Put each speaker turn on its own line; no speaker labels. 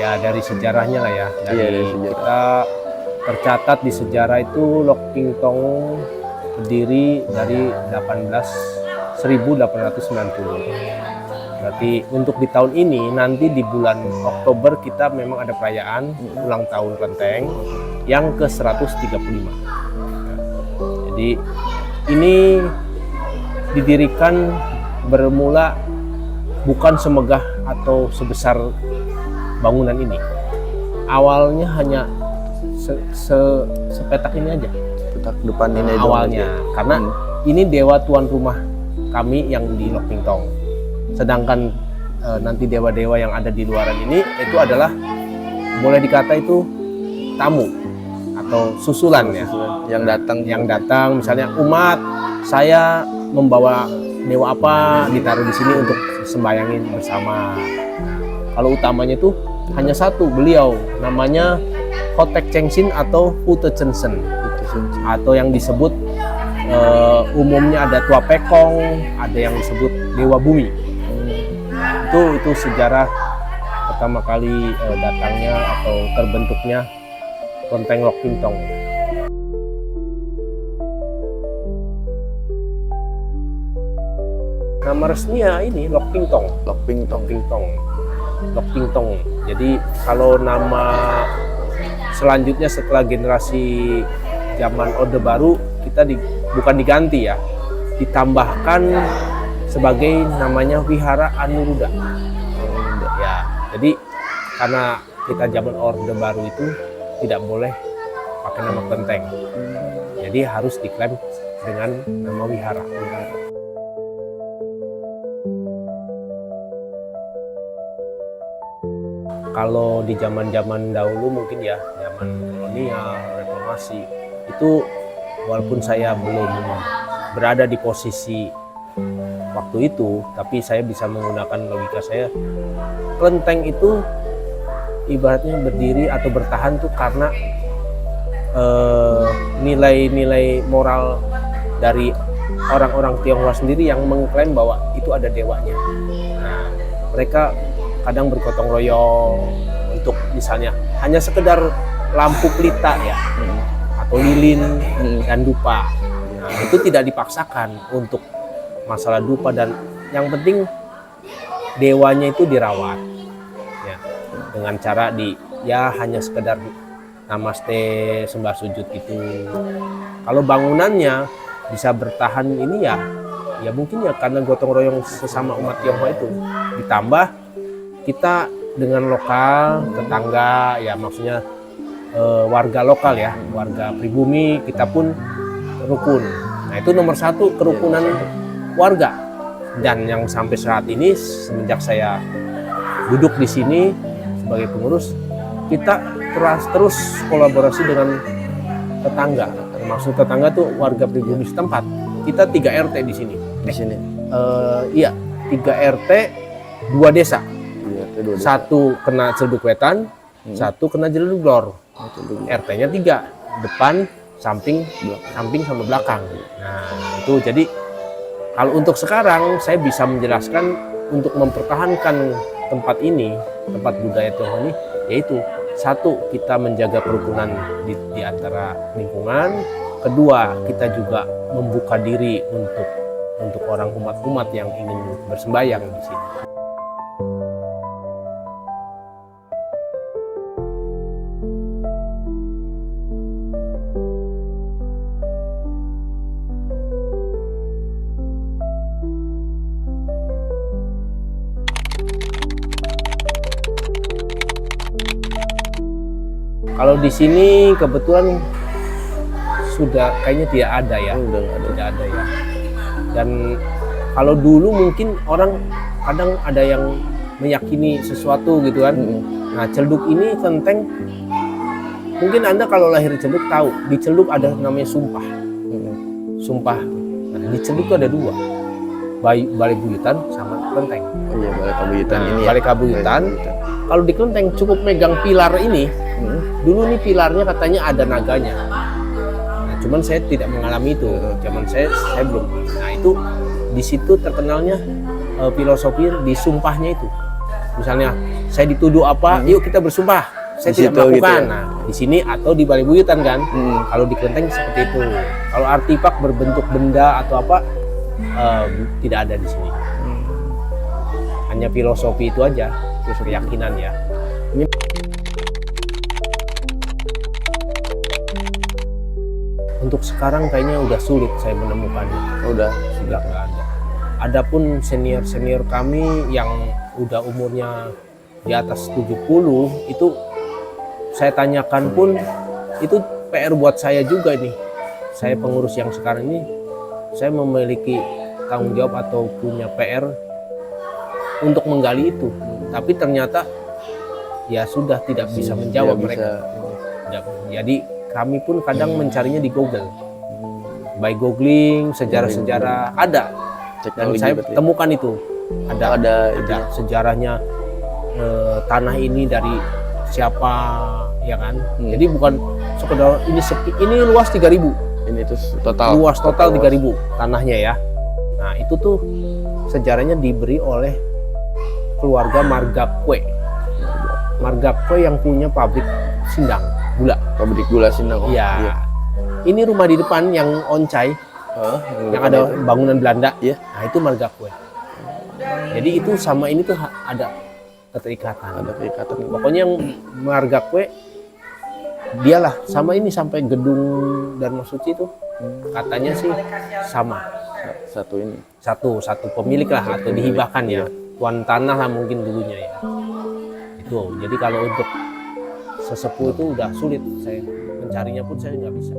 Ya dari sejarahnya lah ya.
Iya, dari sejarah.
Kita tercatat di sejarah itu Lok Ping Tong berdiri dari 1890. Berarti untuk di tahun ini nanti di bulan Oktober kita memang ada perayaan ulang tahun kelenteng yang ke-135. Jadi ini didirikan bermula bukan semegah atau sebesar bangunan ini. Awalnya hanya sepetak ini aja.
Petak depan ini
Awalnya karena ini dewa tuan rumah kami yang di Lok Ping Tong. Sedangkan nanti dewa-dewa yang ada di luaran ini itu adalah boleh dikata itu tamu atau susulan ya. Yang datang misalnya umat saya membawa dewa apa ditaruh di sini untuk sembayangin bersama. Kalau utamanya itu hanya satu, beliau namanya Hotek Chengsin atau Hute Chensen, atau yang disebut umumnya ada Tua Pekong, ada yang disebut Dewa Bumi. Itu sejarah pertama kali datangnya atau terbentuknya kelenteng Lok Ping Tong. Nama resminya ini Lok Ping Tong.
Lok Ping Tong.
Lok Ping Tong. Jadi kalau nama selanjutnya setelah generasi zaman Orde Baru kita bukan diganti ya, ditambahkan sebagai namanya Wihara Anuruddha. Ya, jadi karena kita zaman Orde Baru itu tidak boleh pakai nama kelenteng, jadi harus diklaim dengan nama wihara. Kalau di zaman-zaman dahulu mungkin ya, zaman kolonial, reformasi, itu walaupun saya belum berada di posisi waktu itu, tapi saya bisa menggunakan logika saya. Kelenteng itu ibaratnya berdiri atau bertahan tuh karena nilai-nilai moral dari orang-orang Tionghoa sendiri yang mengklaim bahwa itu ada dewanya. Nah, mereka kadang bergotong royong untuk misalnya hanya sekedar lampu pelita ya, atau lilin dan dupa. Nah, itu tidak dipaksakan untuk masalah dupa, dan yang penting dewanya itu dirawat ya, dengan cara hanya sekedar namaste, sembah sujud gitu. Kalau bangunannya bisa bertahan ini ya mungkin ya karena gotong royong sesama umat Tionghoa itu, ditambah kita dengan lokal, tetangga ya, maksudnya warga lokal ya, warga pribumi, kita pun rukun. Nah itu nomor satu, kerukunan warga. Dan yang sampai saat ini semenjak saya duduk di sini sebagai pengurus, kita terus kolaborasi dengan tetangga. Maksud tetangga tuh warga pribumi setempat. Kita 3 RT di sini. Iya, 3 RT 2 desa. Satu kena Celduk Wetan, satu kena Celduk Lor. RT-nya 3, depan, samping sama belakang. Nah itu jadi kalau untuk sekarang saya bisa menjelaskan untuk mempertahankan tempat ini, tempat budaya Tionghoa ini, yaitu satu, kita menjaga kerukunan di antara lingkungan. Kedua, kita juga membuka diri untuk orang umat-umat yang ingin bersembayang di sini. Kalau di sini kebetulan sudah kayaknya tidak ada ya, tidak ada ya. Dan kalau dulu mungkin orang kadang ada yang meyakini sesuatu gitu kan. Nah Celduk ini kelenteng, mungkin Anda kalau lahir di Celduk tahu, di Celduk ada namanya sumpah. Sumpah. Nah di Celduk itu ada 2, Balai Buyutan sama kelenteng.
Oh iya, Balai Kabuyutan ini ya.
Balai Kabuyutan. Kalau di kelenteng cukup megang pilar ini. Dulu nih pilarnya katanya ada naganya. Nah, cuman saya tidak mengalami itu. Zaman saya belum. Nah, itu di situ terkenalnya filosofi di sumpahnya itu. Misalnya saya dituduh apa, yuk kita bersumpah, saya
Di
tidak
situ gitu
melakukan.
ya?
Nah, di sini atau di Balai Buyutan kan.
Hmm.
Kalau di Kelenteng seperti itu. Kalau artefak berbentuk benda atau apa, tidak ada di sini. Hanya filosofi itu aja, terus keyakinan ya. Untuk sekarang kayaknya udah sulit saya menemukannya.
Udah.
Sudah nggak ada. Adapun senior kami yang udah umurnya di atas 70 itu saya tanyakan pun itu PR buat saya juga nih. Saya pengurus yang sekarang ini, saya memiliki tanggung jawab atau punya PR untuk menggali itu. Tapi ternyata ya sudah tidak bisa menjawab
Tidak
mereka.
bisa.
Jadi kami pun kadang mencarinya di Google. By googling sejarah-sejarah ada. Dan
Teknologi
saya
berarti.
temukan itu ada
itunya.
sejarahnya, tanah ini dari siapa, ya kan. Jadi bukan sekedar ini ini luas 3.000,
Ini tuh total.
luas total 3.000 tanahnya ya. Nah itu tuh sejarahnya diberi oleh keluarga Margapkwe. Margapkwe yang punya pabrik sindang gula.
Pabrik gula Sindang.
Iya. Ini rumah di depan yang oncai, yang ada bangunan Belanda.
Iya.
Nah itu Margapkwe. Jadi itu sama ini tuh ada keterikatan.
Ada keikatan.
Pokoknya yang Margapkwe dialah sama ini sampai gedung Dharma Suci itu katanya sih sama.
Satu ini.
Satu pemilik lah atau dihibahkan ya. Tuan tanah lah mungkin dulunya ya. Itu. Jadi kalau untuk sesepuh itu udah sulit, saya mencarinya pun saya nggak bisa.